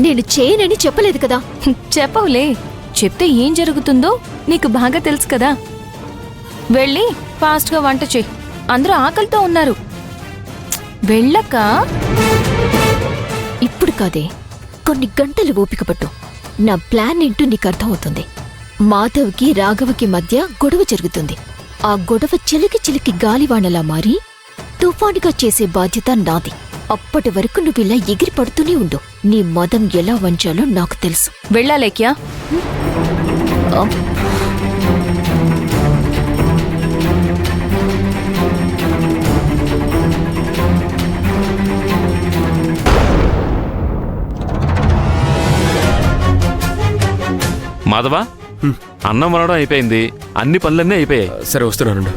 నేను చేయనని చెప్పలేదు కదా. చెప్పవులే, చెప్తే ఏం జరుగుతుందో నీకు బాగా తెలుసు కదా. వెళ్ళి ఫాస్ట్గా వంట చెయ్యి, అందరూ ఆకలితో ఉన్నారు. వెళ్ళక ఇప్పుడు కాదే, కొన్ని గంటలు ఓపిక పట్టు. నా ప్లాన్ ఏంటో నీకు అర్థమవుతుంది. మాధవ్కి రాఘవకి మధ్య గొడవ జరుగుతుంది. ఆ గొడవ చిలికి చిలికి గాలివానలా మారి తుఫానుగా చేసే బాధ్యత నాది. అప్పటి వరకు నువ్విలా ఎగిరి పడుతూనే ఉండు. నీ మదం ఎలా వంచాలో నాకు తెలుసు. వెళ్ళాలేక్యా? మాధవా, అన్నం వండడం అయిపోయింది, అన్ని పనులన్నీ అయిపోయాయి. సరే వస్తున్నాను.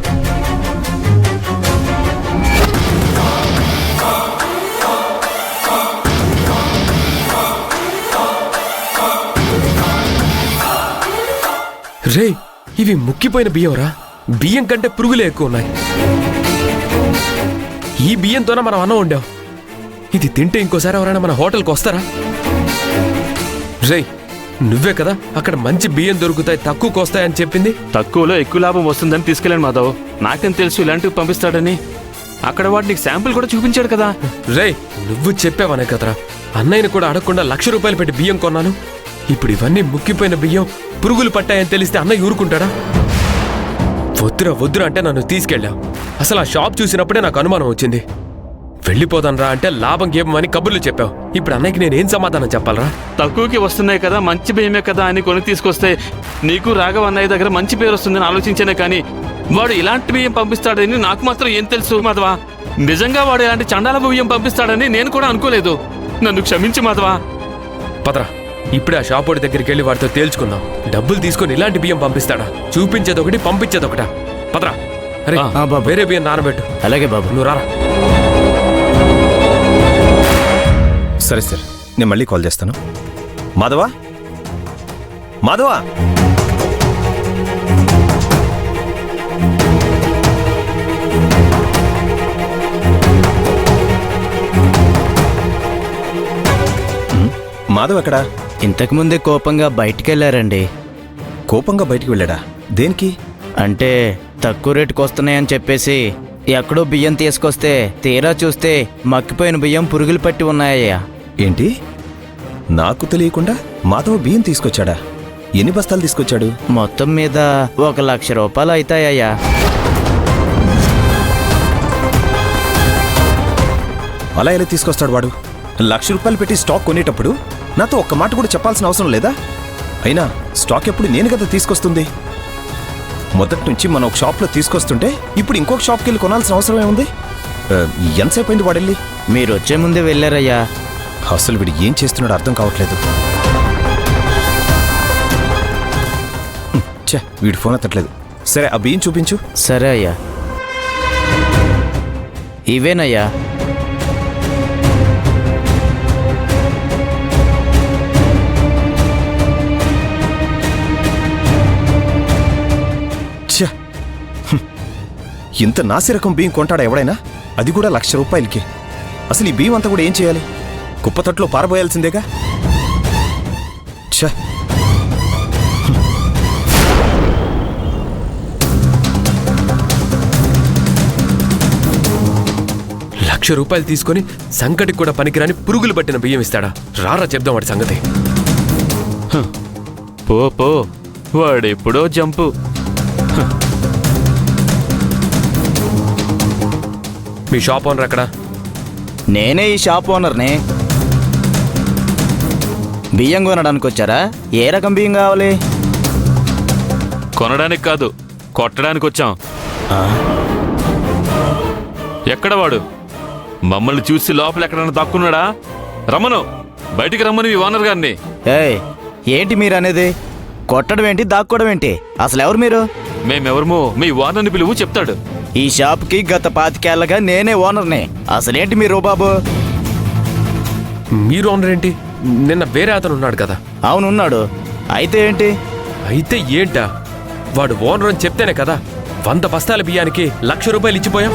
రే, ఇవి ముక్కిపోయిన బియ్యంరా. బియ్యం కంటే పురుగులే ఎక్కువ ఉన్నాయి. ఈ బియ్యంతోనే మనం అన్నం వండాం. ఇది తింటే ఇంకోసారి ఎవరైనా మన హోటల్కి వస్తారా? రే, నువ్వే కదా అక్కడ మంచి బియ్యం దొరుకుతాయి, తక్కువకు వస్తాయని చెప్పింది. తక్కువలో ఎక్కువ లాభం వస్తుందని తీసుకెళ్ళాను మాధవ్. నాకేం తెలుసు ఇలాంటివి పంపిస్తాడని. అక్కడ వాడు నీకు శాంపుల్ కూడా చూపించాడు కదా. రే, నువ్వు చెప్పావనే కదరా, అన్నయ్యని కూడా అడగకుండా ₹1,00,000 పెట్టి బియ్యం కొన్నాను. ఇప్పుడు ఇవన్నీ ముక్కిపోయిన బియ్యం, పురుగులు పట్టాయని తెలిస్తే అన్నయ్య ఊరుకుంటాడా? వద్దురా వద్దురా అంటే నన్ను తీసుకెళ్ళావు. అసలు ఆ షాప్ చూసినప్పుడే నాకు అనుమానం వచ్చింది. వెళ్ళిపోదాన్రా అంటే లాభం గేమని కబుర్లు చెప్పావు. ఇప్పుడు అన్నయ్యకి నేనేం సమాధానం చెప్పాలరా? తక్కువకి వస్తున్నాయి కదా, మంచి బియ్యమే కదా అని కొని తీసుకొస్తే నీకు రాఘవ అన్నయ్య దగ్గర మంచి పేరు వస్తుందని ఆలోచించానే కానీ వాడు ఇలాంటి బియ్యం పంపిస్తాడని నాకు మాత్రం ఏం తెలుసు మాధవా. నిజంగా వాడు ఇలాంటి చండాల బియ్యం పంపిస్తాడని నేను కూడా అనుకోలేదు. నన్ను క్షమించి మాధవా. పదరా, ఇప్పుడే ఆ షాప్ వాడి దగ్గరికి వెళ్ళి వాడితో తేల్చుకుందాం. డబ్బులు తీసుకొని ఇలాంటి బియ్యం పంపిస్తాడా? చూపించేదొకటి పంపించేదొకటా? పదరా. అరే వేరే బియ్యం నానబెట్టు. అలాగే బాబు. నువ్వు రారా. సరే సార్, నేను మళ్ళీ కాల్ చేస్తాను. మాధవా, మాధవా, మాధవ్ ఎక్కడా? ఇంతకుముందే కోపంగా బయటికెళ్లారండి. కోపంగా బయటికి వెళ్ళాడా? దేనికి? అంటే తక్కువ రేటుకు వస్తున్నాయని చెప్పేసి ఎక్కడో బియ్యం తీసుకొస్తే తీరా చూస్తే మక్కిపోయిన బియ్యం పురుగులు పట్టి ఉన్నాయ్యా. ఏంటి? నాకు తెలియకుండా మాధవ్ బియ్యం తీసుకొచ్చాడా? ఎన్ని బస్తాలు తీసుకొచ్చాడు? మొత్తం మీద ₹1,00,000 అవుతాయ్యా. అలా ఎలా తీసుకొస్తాడు వాడు? ₹1,00,000 పెట్టి స్టాక్ కొనేటప్పుడు నాతో ఒక్క మాట కూడా చెప్పాల్సిన అవసరం లేదా? అయినా స్టాక్ ఎప్పుడు నేను కదా తీసుకొస్తుంది. మొదటి నుంచి మనం ఒక షాప్లో తీసుకొస్తుంటే ఇప్పుడు ఇంకొక షాప్కి వెళ్ళి కొనాల్సిన అవసరం ఏముంది? ఎంతసేపు అయింది వాడెళ్ళి? మీరు వచ్చే ముందే వెళ్ళారయ్యా. అసలు వీడు ఏం చేస్తున్నాడో అర్థం కావట్లేదు. ఛే, వీడు ఫోన్ ఎత్తట్లేదు. సరే, ఆ బియ్యం చూపించు. సరే అయ్యా, ఇవేనయ్యా. ఇంత నాసిరకం బియ్యం కొంటాడా ఎవడైనా? అది కూడా ₹1,00,000కి. అసలు ఈ బియ్యం అంతా కూడా ఏం చేయాలి? కుప్పతట్లో పారబోయాల్సిందేగా. ఛ, ₹1,00,000 తీసుకొని సంకటికి కూడా పనికిరాని పురుగులు పట్టిన బియ్యం ఇస్తాడా? రారా చెప్దాం వాడి సంగతి. పో పో, వాడెప్పుడో జంపు. మీ షాప్ ఓనర్ ఎక్కడా? నేనే ఈ షాప్ ఓనర్ని. బియ్యం కొనడానికి వచ్చారా? ఏ రకం బియ్యం కావాలి? కొనడానికి కాదు, కొట్టడానికి వచ్చాం. ఎక్కడ వాడు? మమ్మల్ని చూసి లోపల ఎక్కడన్నా దాక్కున్నాడా? రమ్మను, బయటికి రమ్మని ఈ ఓనర్ గారిని. ఏయ్, ఏంటి మీరు అనేది? కొట్టడం ఏంటి, దాక్కోవడం ఏంటి? అసలు ఎవరు మీరు? మేమెవరమో మీ ఓనర్ని పిలువు, చెప్తాడు. ఈ షాప్కి గత 25 ఏళ్లుగా నేనే ఓనర్ని. అసలేంటి మీరు బాబు? మీరు ఓనర్ ఏంటి? నిన్న వేరే అతను ఉన్నాడు కదా? అవునున్నాడు. అయితే ఏంటి? అయితే ఏంటా? వాడు ఓనర్ అని చెప్తేనే కదా 100 బస్తాల బియ్యానికి ₹1,00,000 ఇచ్చిపోయాం.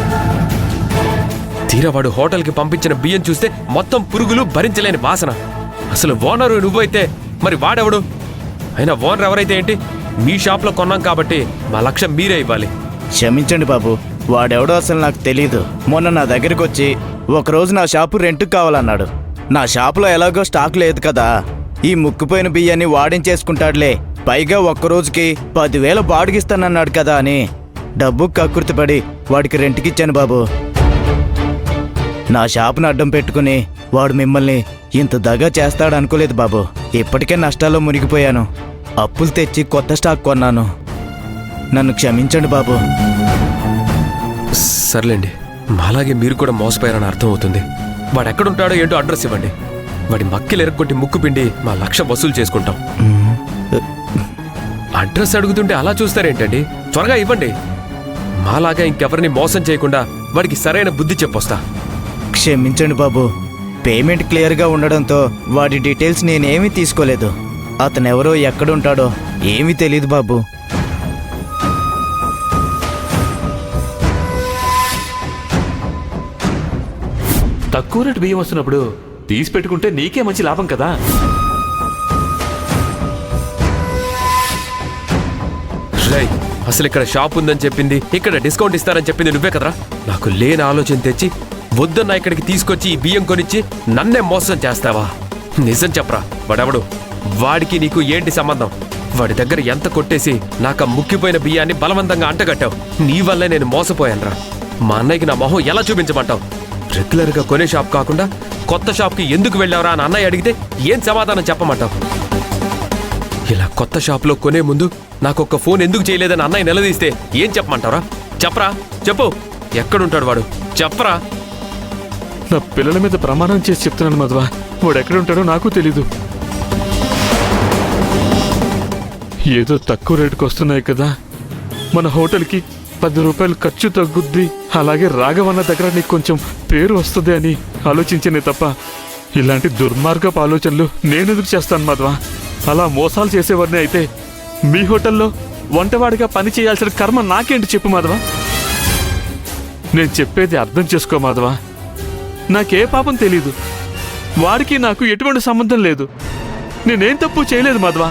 తీరా వాడు హోటల్కి పంపించిన బియ్యం చూస్తే మొత్తం పురుగులు, భరించలేని వాసన. అసలు ఓనరు నువ్వైతే మరి వాడెవడు? అయినా ఓనర్ ఎవరైతే ఏంటి? మీ షాప్లో కొన్నాం కాబట్టి మా లక్ష్యం మీరే ఇవ్వాలి. క్షమించండి బాబు, వాడెవడో అసలు నాకు తెలీదు. మొన్న నా దగ్గరికి వచ్చి ఒకరోజు నా షాపు రెంట్కి కావాలన్నాడు. నా షాపులో ఎలాగో స్టాక్ లేదు కదా, ఈ ముక్కుపోయిన బియ్యాన్ని వాడించేసుకుంటాడులే, పైగా ఒక్కరోజుకి 10,000 బాడుగిస్తానన్నాడు కదా అని డబ్బు కక్కుర్తిపడి వాడికి రెంట్కిచ్చాను బాబు. నా షాపును అడ్డం పెట్టుకుని వాడు మిమ్మల్ని ఇంత దగా చేస్తాడనుకోలేదు బాబు. ఇప్పటికే నష్టాల్లో మునిగిపోయాను. అప్పులు తెచ్చి కొత్త స్టాక్ కొన్నాను. నన్ను క్షమించండి బాబు. సర్లేండి, మాలాగే మీరు కూడా మోసపోయారని అర్థం అవుతుంది. వాడు ఎక్కడుంటాడో ఏంటో అడ్రస్ ఇవ్వండి. వాడి మక్కిలు ఎరక్కొట్టి ముక్కు పిండి మా లక్ష్యం వసూలు చేసుకుంటాం. అడ్రస్ అడుగుతుంటే అలా చూస్తారేంటండి? త్వరగా ఇవ్వండి. మాలాగా ఇంకెవరిని మోసం చేయకుండా వాడికి సరైన బుద్ధి చెప్పొస్తా. క్షమించండి బాబు, పేమెంట్ క్లియర్గా ఉండడంతో వాడి డీటెయిల్స్ నేనేమీ తీసుకోలేదు. అతనెవరో ఎక్కడుంటాడో ఏమీ తెలీదు బాబు. తక్కువ రేటు బియ్యం వస్తున్నప్పుడు తీసి పెట్టుకుంటే నీకే మంచి లాభం కదా. రై, అసలు ఇక్కడ షాప్ ఉందని చెప్పింది, ఇక్కడ డిస్కౌంట్ ఇస్తారని చెప్పింది నువ్వే కదరా. నాకు లేని ఆలోచన తెచ్చి వద్దన్న ఇక్కడికి తీసుకొచ్చి ఈ బియ్యం కొనిచ్చి నన్నే మోసం చేస్తావా? నిజం చెప్పరా, వాడెవడు? వాడికి నీకు ఏంటి సంబంధం? వాడి దగ్గర ఎంత కొట్టేసి నాకు ముక్కిపోయిన బియ్యాన్ని బలవంతంగా అంటగట్టావు. నీ వల్లే నేను మోసపోయానురా. మా అన్నయ్యకి నా మొహం ఎలా చూపించమంటావు? రెగ్యులర్గా కొనే షాప్ కాకుండా కొత్త షాప్కి ఎందుకు వెళ్ళావురా అని అన్నయ్య అడిగితే ఏం సమాధానం చెప్పమంటావు? ఇలా కొత్త షాప్లో కొనే ముందు నాకొక్క ఫోన్ ఎందుకు చేయలేదని అన్నయ్య నిలదీస్తే ఏం చెప్పమంటావురా? చెప్పరా, చెప్పు. ఎక్కడుంటాడు వాడు? చెప్పరా. నా పిల్లల మీద ప్రమాణం చేసి చెప్తున్నాను మధువ, వాడు ఎక్కడుంటాడో నాకు తెలీదు. ఏదో తక్కువ రేటుకు వస్తున్నాయి కదా, మన హోటల్కి 10 రూపాయలు ఖర్చు తగ్గుద్ది, అలాగే రాఘవన్న దగ్గర నీకు కొంచెం పేరు వస్తుంది అని ఆలోచించనే తప్ప ఇలాంటి దుర్మార్గపు ఆలోచనలు నేనెందుకు చేస్తాను మాధవ? అలా మోసాలు చేసేవాడిని అయితే మీ హోటల్లో వంటవాడిగా పని చేయాల్సిన కర్మ నాకేంటి చెప్పు మాధవ? నేను చెప్పేది అర్థం చేసుకో మాధవ. నాకే పాపం తెలీదు, వాడికి నాకు ఎటువంటి సంబంధం లేదు. నేనేం తప్పు చేయలేదు మాధవ.